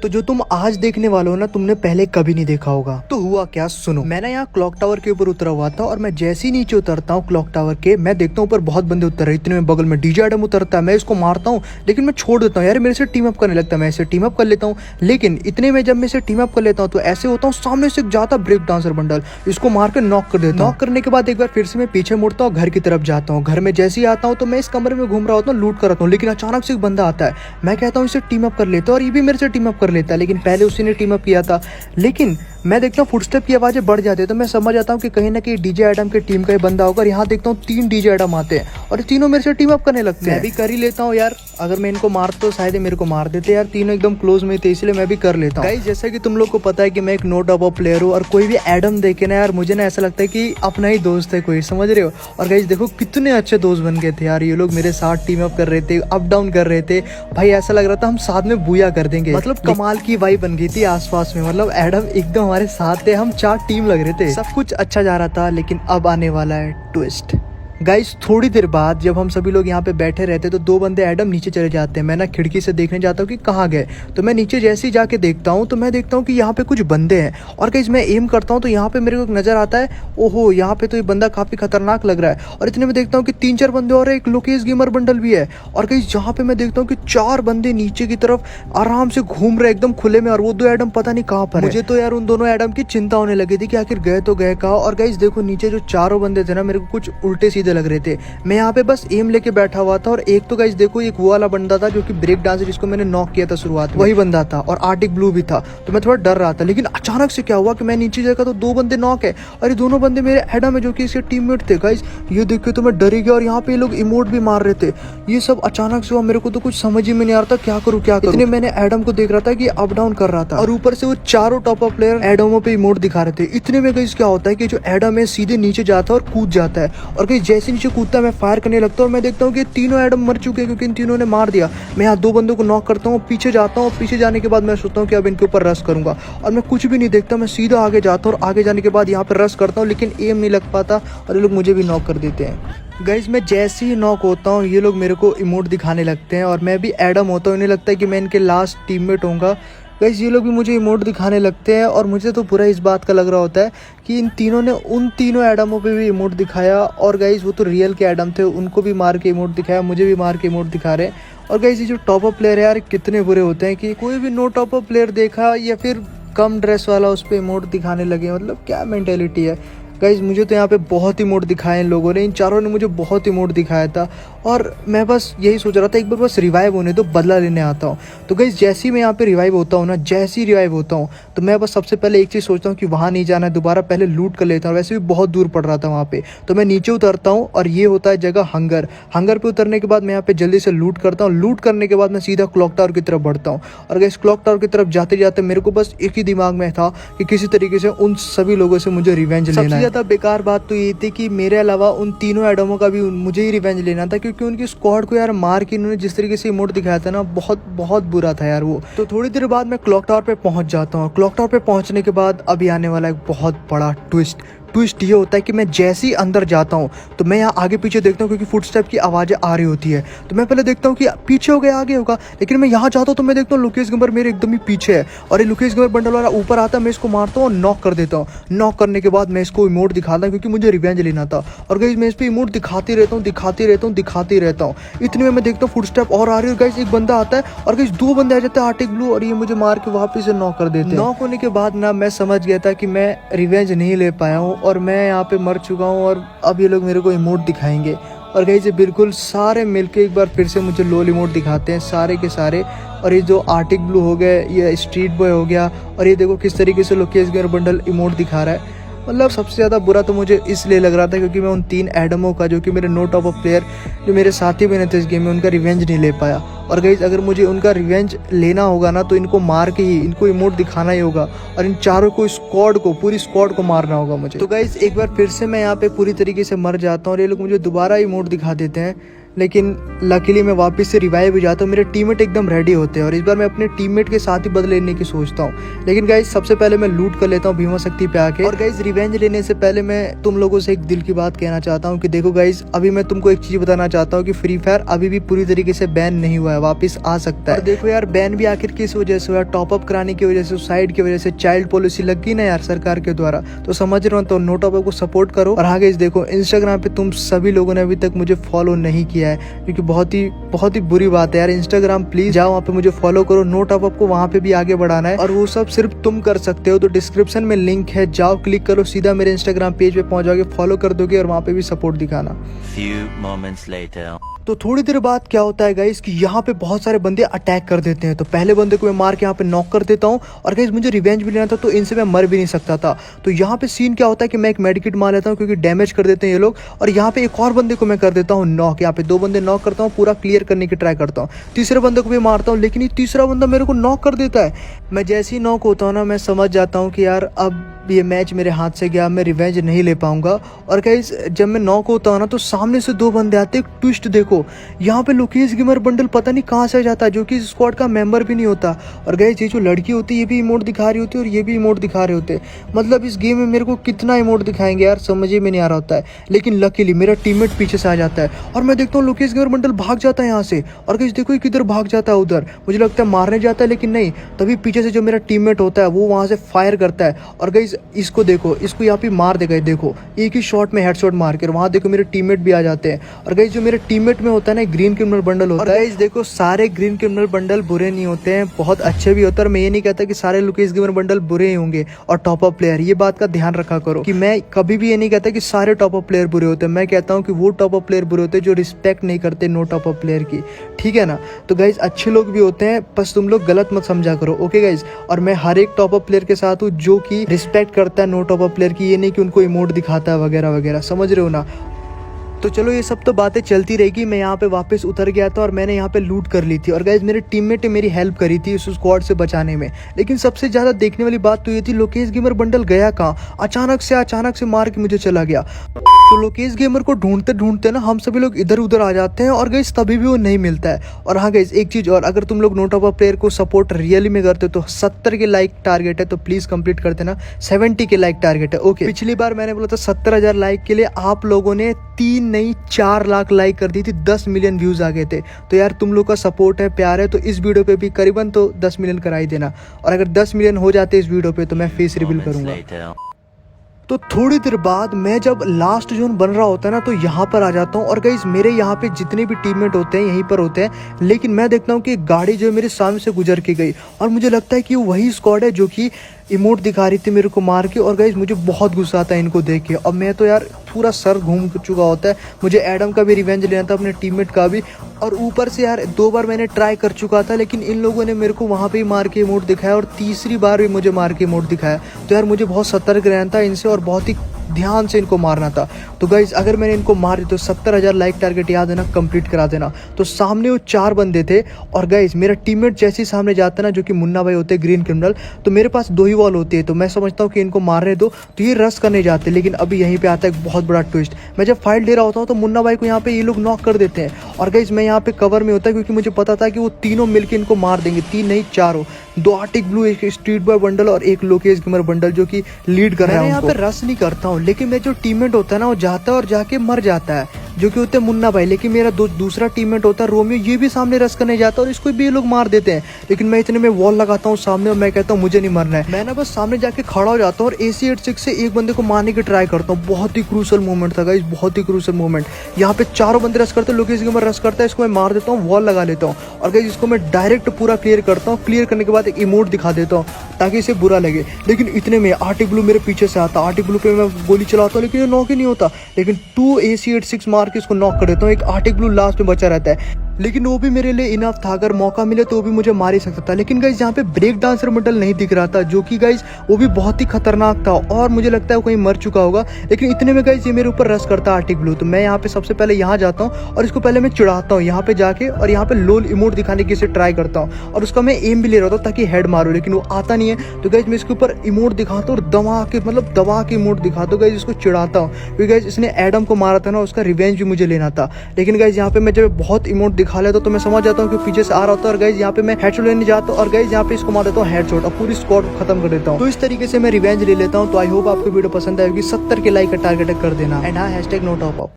तो जो तुम आज देखने वाले हो ना, तुमने पहले कभी नहीं देखा होगा। तो हुआ क्या, सुनो। मैं ना यहाँ क्लॉक टावर के ऊपर उतरा हुआ था और मैं जैसे ही नीचे उतरता हूँ क्लॉक टावर के, मैं देखता हूँ ऊपर बहुत बंदे उतर रहे। इतने में बगल में डीजे एडम उतरता है। मैं इसको मारता हूँ लेकिन मैं छोड़ देता हूँ, यार मेरे से टीम अप करने लगता है। मैं इसे टीम अप कर लेता हूँ, लेकिन इतने में जब मैं इसे टीम अप कर लेता हूँ तो ऐसे होता हूँ सामने से जाता ब्रेक डांसर बंडल, इसको मार कर नॉक कर देता हूँ। नॉक करने के बाद एक बार फिर से मैं पीछे मुड़ता हूँ, घर की तरफ जाता हूँ। घर में जैसे ही आता हूँ तो मैं इस कमरे में घूम रहा होता हूँ, लूट कर रहा हूँ, लेकिन अचानक से एक बंदा आता है। मैं कहता हूँ इसे टीम अप कर लेते हैं और ये भी मेरे से टीम अप कर लेता है, लेकिन पहले उसी ने टीम अप किया था। लेकिन मैं देखता हूँ फुटस्टेप की आवाज़ें बढ़ जाती है तो मैं समझ आता हूँ कि कहीं ना कहीं डीजे एडम के टीम का ही बंदा होगा। यहाँ देखता हूँ 3 डीजे एडम आते हैं और तीनों मेरे से टीम अप करने लगते हैं। मैं भी कर ही लेता हूँ यार, अगर मैं इनको मारता तो शायद मेरे को मार देते यार। तीनों एकदम क्लोज में थे इसलिए मैं भी कर लेता हूँ। गाइस जैसा कि तुम लोग को पता है कि मैं एक नो टॉप अप प्लेयर हूँ और कोई भी एडम देखे ना यार, मुझे ना ऐसा लगता है कि अपना ही दोस्त है कोई, समझ रहे हो। और गाइस देखो कितने अच्छे दोस्त बन गए थे यार, ये लोग मेरे साथ टीम अप कर रहे थे, अप डाउन कर रहे थे भाई। ऐसा लग रहा था हम साथ में बूया कर देंगे, मतलब कमाल की वाइब बन गई थी आसपास में। मतलब एडम एकदम हमारे साथ थे, हम 4 टीम लग रहे थे, सब कुछ अच्छा जा रहा था। लेकिन अब आने वाला है ट्विस्ट। गाइस थोड़ी देर बाद जब हम सभी लोग यहाँ पे बैठे रहते तो 2 बंदे एडम नीचे चले जाते हैं। मैं ना खिड़की से देखने जाता हूँ कि कहाँ गए, तो मैं नीचे जैसे ही जाके देखता हूँ तो मैं देखता हूँ कि यहाँ पे कुछ बंदे हैं। और गाइस मैं एम करता हूँ तो यहाँ पे मेरे को नजर आता है, ओहो यहाँ पे तो ये बंदा काफी खतरनाक लग रहा है। और इतने में देखता हूँ कि 3-4 बंदे और एक लोकेश गेमर बंडल भी है। और गाइस यहाँ पे मैं देखता हूँ कि 4 बंदे नीचे की तरफ आराम से घूम रहे एकदम खुले में, और वो 2 एडम पता नहीं कहाँ पर। मुझे तो यार उन दोनों एडम की चिंता होने लगी थी कि आखिर गए तो गए कहाँ। और गाइस देखो नीचे जो चारों बंदे थे ना, मेरे को कुछ उल्टे सीधे लग रहे थे। मैं यहाँ पे बस एम लेके बैठा हुआ था और एक तो गाइस देखो एक वो वाला बंदा था जो कि ब्रेक डांसर जिसको मैंने नॉक किया था शुरुआत में, वही बंदा था। और आर्टिक ब्लू भी था, तो मैं थोड़ा डर रहा था। लेकिन अचानक से क्या हुआ कि मैं नीचे देखा तो 2 बंदे नॉक है और ये दोनों बंदे मेरे एडम है जो कि इसके टीममेट थे। गाइस ये देख के तो मैं डर ही गया और यहाँ पे ये लोग इमोट भी मार रहे थे। ये सब अचानक से हुआ, मेरे को तो कुछ समझ ही में नहीं आ रहा था क्या करूँ क्या करूँ। इतने मैंने एडम को देख रहा था कि अप डाउन कर रहा था और ऊपर से वो चारों टॉप अप प्लेयर एडमों पे इमोट दिखा रहे थे। इतने में गाइस क्या होता है कि जो एडम है सीधे नीचे जाता है और कूद जाता है। और गाइस जैसे नीचे कूदता है मैं फायर करने लगता हूँ और मैं देखता हूँ कि तीनों एडम मर चुके हैं क्योंकि इन तीनों ने मार दिया। मैं यहाँ 2 बंदों को नॉक करता हूँ, पीछे जाता हूँ। पीछे जाने के बाद मैं सोचता हूँ कि अब इनके ऊपर रश करूंगा और मैं कुछ भी नहीं देखता, मैं सीधा आगे जाता हूँ और आगे जाने के बाद यहाँ पे रश करता हूँ, लेकिन एम नहीं लग पाता और ये लोग मुझे भी नॉक कर देते हैं। गाइस मैं जैसे ही नॉक होता हूँ ये लोग मेरे को इमोट दिखाने लगते हैं और मैं भी एडम होता हूँ। इन्हें लगता है कि मैं इनके लास्ट टीममेट होऊंगा। गाइस ये लोग भी मुझे इमोट दिखाने लगते हैं और मुझे तो पूरा इस बात का लग रहा होता है कि इन तीनों ने उन तीनों एडमों पे भी इमोट दिखाया। और गाइस वो तो रियल के एडम थे, उनको भी मार के इमोट दिखाया, मुझे भी मार के इमोट दिखा रहे हैं। और गाइस ये जो टॉप अप प्लेयर है यार कितने बुरे होते हैं कि कोई भी नो टॉप अप प्लेयर देखा या फिर कम ड्रेस वाला उस पर इमोट दिखाने लगे। मतलब क्या मेंटेलिटी है। गाइज मुझे तो यहाँ पे बहुत इमोट दिखाए इन लोगों ने, इन चारों ने मुझे बहुत इमोट दिखाया था और मैं बस यही सोच रहा था एक बार बस रिवाइव होने दो, बदला लेने आता हूँ। तो गाइज जैसे ही मैं यहाँ पे रिवाइव होता हूँ ना, जैसे ही रिवाइव होता हूँ तो मैं बस सबसे पहले एक चीज़ सोचता हूँ कि वहाँ नहीं जाना है दोबारा, पहले लूट कर लेता हूँ। वैसे भी बहुत दूर पड़ रहा था वहाँ पे, तो मैं नीचे उतरता हूँ और ये होता है जगह हंगर। हंगर पे उतरने के बाद मैं यहाँ पे जल्दी से लूट करता हूँ। लूट करने के बाद मैं सीधा क्लॉक टावर की तरफ बढ़ता हूँ। और गाइज क्लॉक टावर की तरफ जाते जाते मेरे को बस एक ही दिमाग में था कि किसी तरीके से उन सभी लोगों से मुझे रिवेंज लेना है। सबसे ज़्यादा बेकार बात तो ये थी कि मेरे अलावा उन तीनों एडमों का भी मुझे ही रिवेंज लेना था, क्योंकि उनकी स्क्वाड को यार मार के इन्होंने जिस तरीके से इमोट दिखाया था ना, बहुत बहुत बुरा था यार वो। तो थोड़ी देर बाद मैं क्लॉक टावर पे पहुंच जाता हूँ। क्लॉक टावर पे पहुंचने के बाद अभी आने वाला एक बहुत बड़ा ट्विस्ट ये होता है कि मैं जैसे ही अंदर जाता हूँ तो मैं यहाँ आगे पीछे देखता हूँ क्योंकि फुटस्टेप की आवाज़ें आ रही होती है। तो मैं पहले देखता हूँ कि पीछे हो गया आगे होगा, लेकिन मैं यहाँ जाता हूँ तो मैं देखता हूँ लोकेश गेमर मेरे एकदम ही पीछे है और ये लोकेश गेमर बंडल वाला ऊपर आता है। मैं इसको मारता हूँ और नॉक कर देता हूँ। नॉक करने के बाद मैं इसको इमोट दिखाता हूँ क्योंकि मुझे रिवेंज लेना था। और गाइस मैं इस पर इमोट दिखाते रहता हूँ। इतने में मैं देखता हूँ फुटस्टेप और आ रही है। गाइस एक बंदा आता है और गाइस 2 बंदे आ जाते हैं आर्टिक ब्लू, और ये मुझे मार के वापस से नॉक कर देते हैं। नॉक होने के बाद ना मैं समझ गया था कि मैं रिवेंज नहीं ले पाया हूँ और मैं यहाँ पे मर चुका हूँ और अब ये लोग मेरे को इमोट दिखाएंगे। और गाइस ये बिल्कुल सारे मिलके एक बार फिर से मुझे लोल इमोट दिखाते हैं सारे के सारे। और ये जो आर्टिक ब्लू हो गए, ये स्ट्रीट बॉय हो गया, और ये देखो किस तरीके से लोकेश गेमर बंडल इमोट दिखा रहा है। मतलब सबसे ज़्यादा बुरा तो मुझे इसलिए लग रहा था क्योंकि मैं उन 3 एडमों का, जो कि मेरे नो टॉप अप प्लेयर जो मेरे साथी बने थे इस गेम में, उनका रिवेंज नहीं ले पाया। और गाइस अगर मुझे उनका रिवेंज लेना होगा ना तो इनको मार के ही इनको इमोट दिखाना ही होगा और इन चारों को पूरी स्क्वाड को मारना होगा मुझे। तो गाइस एक बार फिर से मैं यहाँ पे पूरी तरीके से मर जाता हूँ और ये लोग मुझे दोबारा इमोट दिखा देते हैं। लेकिन लकीली मैं वापस से रिवाइव हो जाता हूँ। मेरे टीममेट एकदम रेडी होते हैं और इस बार मैं अपने टीममेट के साथ ही बदले लेने की सोचता हूँ। लेकिन गाइज सबसे पहले मैं लूट कर लेता हूँ भीमा शक्ति पे आके। और गाइज रिवेंज लेने से पहले मैं तुम लोगों से एक दिल की बात कहना चाहता हूँ कि देखो गाइज, अभी मैं तुमको एक चीज बताना चाहता हूँ कि फ्री फायर अभी भी पूरी तरीके से बैन नहीं हुआ है, वापस आ सकता है। और देखो यार, बैन भी आखिर किस वजह से हुआ, टॉपअप कराने की वजह से, सुसाइड की वजह से, चाइल्ड पॉलिसी लग गई ना यार सरकार के द्वारा, तो समझ रहे हो। तो नो टॉपअप को सपोर्ट करो। और हाँ गाइज देखो, इंस्टाग्राम पे तुम सभी लोगों ने अभी तक मुझे फॉलो नहीं किया है, क्योंकि बहुत ही बुरी बात है यार। इंस्टाग्राम प्लीज जाओ, वहाँ पे मुझे फॉलो करो। नो टॉपअप को वहाँ पे भी आगे बढ़ाना है और वो सब सिर्फ तुम कर सकते हो। तो डिस्क्रिप्शन में लिंक है, जाओ क्लिक करो, सीधा मेरे इंस्टाग्राम पेज पे पहुंच जाओगे, फॉलो कर दोगे और वहाँ पे भी सपोर्ट दिखाना। Few moments later. तो थोड़ी देर बाद क्या होता है गाइस कि यहाँ पे बहुत सारे बंदे अटैक कर देते हैं। तो पहले बंदे को मैं मार के यहाँ पे नॉक कर देता हूँ और गाइस मुझे रिवेंज भी लेना था, तो इनसे मैं मर भी नहीं सकता था। तो यहाँ पे सीन क्या होता है कि मैं एक मेडिकेट मार लेता हूँ क्योंकि डैमेज कर देते हैं ये लोग। और यहाँ पे एक और बंदे को मैं कर देता हूँ नॉक। यहाँ पे 2 बंदे नॉक करता हूँ, पूरा क्लियर करने की ट्राई करता हूँ। तीसरे बंदे को भी मारता हूँ, लेकिन ये तीसरा बंदा मेरे को नॉक कर देता है। मैं जैसे ही नॉक होता हूँ ना, मैं समझ जाता हूँ कि यार अब ये मैच मेरे हाथ से गया, मैं रिवेंज नहीं ले पाऊंगा। और गाइस जब मैं नॉक होता हूँ ना, तो सामने से 2 बंदे आते हैं। ट्विस्ट देखो, यहाँ पे लोकेश गेमर बंडल पता नहीं कहाँ से आ जाता है, जो कि इस स्क्वाड का मेंबर भी नहीं होता। और गाइस ये जो लड़की होती है, ये भी इमोट दिखा रही होती है और ये भी इमोट दिखा रहे होते हैं। मतलब इस गेम में मेरे को कितना इमोट दिखाएंगे यार, समझ में नहीं आ रहा होता है। लेकिन लकीली मेरा टीममेट पीछे से आ जाता है और मैं देखता हूँ लोकेश गेमर बंडल भाग जाता है यहाँ से। और गाइस देखो, किधर भाग जाता है, उधर मुझे लगता है मारने जाता है, लेकिन नहीं। तभी पीछे से जो मेरा टीममेट होता है वो वहाँ से फायर करता है। और गाइस इसको देखो, इसको यहाँ पे मार देगा। देखो एक ही शॉट में हेडशॉट मार के, वहां देखो मेरे टीममेट भी आ जाते हैं। और गाइस जो मेरे टीममेट में होता है ना, ग्रीन क्रिमिनल बंडल होता है। गाइस देखो, सारे ग्रीन क्रिमिनल बंडल बुरे नहीं होते हैं, बहुत अच्छे भी होते हैं। और मैं ये नहीं कहता कि सारे लोकेश गेमर बंडल बुरे ही होंगे और टॉप अप प्लेयर, ये बात का ध्यान रखा करो कि मैं कभी भी ये नहीं कहता कि सारे टॉप अप प्लेयर बुरे होते हैं। मैं कहता हूँ कि वो टॉप अप प्लेयर बुरे होते हैं जो रिस्पेक्ट नहीं करते नो टॉप अप प्लेयर की, ठीक है ना। तो गाइस अच्छे लोग भी होते हैं, बस तुम लोग गलत मत समझा करो, ओके गाइस। और मैं हर एक टॉप अप प्लेयर के साथ हूँ जो कि रिस्पेक्ट करता है नो टॉप अप प्लेयर की, ये नहीं कि उनको इमोट दिखाता है वगैरह वगैरह, समझ रहे हो ना। तो चलो ये सब तो बातें चलती रहेगी। मैं यहाँ पे वापस उतर गया था और मैंने यहाँ पे लूट कर ली थी। और गाइस मेरे टीममेट ने मेरी हेल्प करी थी उस स्क्वाड से बचाने में। लेकिन सबसे ज़्यादा देखने वाली बात तो ये थी, लोकेश गेमर बंडल गया कहाँ, अचानक से मार के मुझे चला गया। तो लोकेश गेमर को ढूंढते ढूंढते ना हम सभी लोग इधर उधर आ जाते हैं और गाइस तभी भी वो नहीं मिलता है। और हाँ गाइस एक चीज़ और, अगर तुम लोग नो टॉप अप प्लेयर को सपोर्ट रियली में करते हो तो 70 के लाइक टारगेट है, तो प्लीज़ कंप्लीट कर देना। 70 के लाइक टारगेट है, ओके। पिछली बार मैंने बोला था 70,000 लाइक के लिए, आप लोगों ने 3 नहीं 4 लाख लाइक कर दी थी, 10 मिलियन व्यूज आ गए थे। तो यार तुम लोग का सपोर्ट है, प्यार है, तो इस वीडियो पे भी करीबन तो 10 मिलियन करा ही देना। और अगर 10 मिलियन हो जाते इस वीडियो पे तो मैं फेस रिवील करूंगा। तो थोड़ी देर बाद मैं जब लास्ट जोन बन रहा होता है ना, तो यहाँ पर आ जाता हूँ। और गाइस मेरे यहाँ पे जितने भी टीममेट होते हैं यहीं पर होते हैं, लेकिन मैं देखता हूँ कि एक गाड़ी जो है मेरे सामने से गुजर के गई और मुझे लगता है कि वही स्क्वाड है जो कि इमोट दिखा रही थी मेरे को मार के। और गाइस मुझे बहुत गुस्सा आता है इनको देख के। अब मैं तो यार पूरा सर घूम चुका होता है, मुझे एडम का भी रिवेंज लेना था, अपने टीममेट का भी। और ऊपर से यार 2 बार मैंने ट्राई कर चुका था, लेकिन इन लोगों ने मेरे को वहाँ पे ही मार के इमोट दिखाया और तीसरी बार भी मुझे मार के इमोट दिखाया। तो यार मुझे बहुत सतर्क रहना था इनसे और बहुत ही ध्यान से इनको मारना था। तो गाइस अगर मैंने इनको मार दी तो 70,000 लाइक टारगेट याद है ना, कंप्लीट करा देना। तो सामने वो 4 बंदे थे और गाइस मेरा टीममेट जैसे ही सामने जाता ना, जो कि मुन्ना भाई होते हैं ग्रीन क्रिमिनल, तो मेरे पास 2 ही वॉल होती है। तो मैं समझता हूँ कि इनको मारने दो, तो ये रश करने जाते। लेकिन अभी यहीं पे आता है एक बहुत बड़ा ट्विस्ट। मैं जब फाइट ले रहा होता हूँ तो मुन्ना भाई को यहाँ पे ये लोग नॉक कर देते हैं। और गाइस मैं यहाँ पे कवर में होता है क्योंकि मुझे पता था कि वो तीनों मिलकर इनको मार देंगे, 3 नहीं 4, 2 आर्टिक ब्लू, एक स्ट्रीट बॉय बंडल और एक लोकेश गेमर बंडल जो कि लीड कर रहा है। मैं यहाँ पे रश नहीं करता हूँ, लेकिन मैं जो टीममेट होता है ना, वो जाता है और जाके मर जाता है, जो कि होते हैं मुन्ना भाई। लेकिन मेरा दूसरा टीममेट होता है रोमियो, ये भी सामने रश करने जाता है और इसको भी ये लोग मार देते हैं। लेकिन मैं इतने में वॉल लगाता हूँ सामने और मैं कहता हूँ मुझे नहीं मरना है। मैं ना बस सामने जाके खड़ा हो जाता हूँ और AC-86 से एक बंदे को मारने की ट्राई करता हूँ। बहुत ही क्रूशल मोमेंट था गाइस, बहुत ही क्रूशल मोमेंट। यहाँ पे 4 बंदे रश करते हैं, लोकेश गेमर रश करता है, इसको मैं मार देता हूँ, वॉल लगा लेता हूँ और गाइस इसको मैं डायरेक्ट पूरा क्लियर करता हूँ। क्लियर करने के बाद एक इमोट दिखा देता हूँ ताकि इसे बुरा लगे। लेकिन इतने में आर्टिक ब्लू मेरे पीछे से आता, आर्टिक ब्लू पे मैं गोली चलाता हूँ, लेकिन ये नॉक ही नहीं होता। लेकिन 2 AC-86 मार के इसको नॉक कर देता हूँ। एक आर्टिक ब्लू लास्ट में बचा रहता है। लेकिन वो भी मेरे लिए इनफ था, अगर मौका मिले तो वो भी मुझे मार ही सकता था। लेकिन गाइज यहाँ पे ब्रेक डांसर मॉडल नहीं दिख रहा था, जो कि गाइज वो भी बहुत ही खतरनाक था और मुझे लगता है वो कहीं मर चुका होगा। लेकिन इतने में गाइज ये मेरे ऊपर रश करता आर्टिक ब्लू, तो मैं यहाँ पे सबसे पहले यहाँ जाता हूँ और इसको पहले मैं चिढ़ाता हूँ यहाँ पे जाके, और यहाँ पे लोल इमोट दिखाने की इसे ट्राई करता हूँ और उसका मैं एम भी ले रहा था ताकि हेड मारो, लेकिन वो आता नहीं है। तो गाइज मैं इसके ऊपर इमोट दिखाता हूँ और दबा के इमोट दिखाता हूँ गाइज, इसको चिढ़ाता हूँ क्योंकि गाइज इसने एडम को मारा था ना, उसका रिवेंज भी मुझे लेना था। लेकिन गाइज यहाँ पे मैं जब बहुत इमोट दिखा लेता तो मैं समझ जाता हूँ कि पीछे से आ रहा होता है और गाइज यहाँ पे मैं हेडशॉट लेने जाता हूँ और गाइज यहाँ पे इसको मार देता हूँ हेडशॉट और पूरी स्क्वाड को खत्म कर देता हूँ। तो इस तरीके से मैं रिवेंज ले लेता हूँ। तो आई होप आपको वीडियो पसंद आएगी। 70 के लाइक का टारगेट कर देना एंड हाँ #NoTopUp।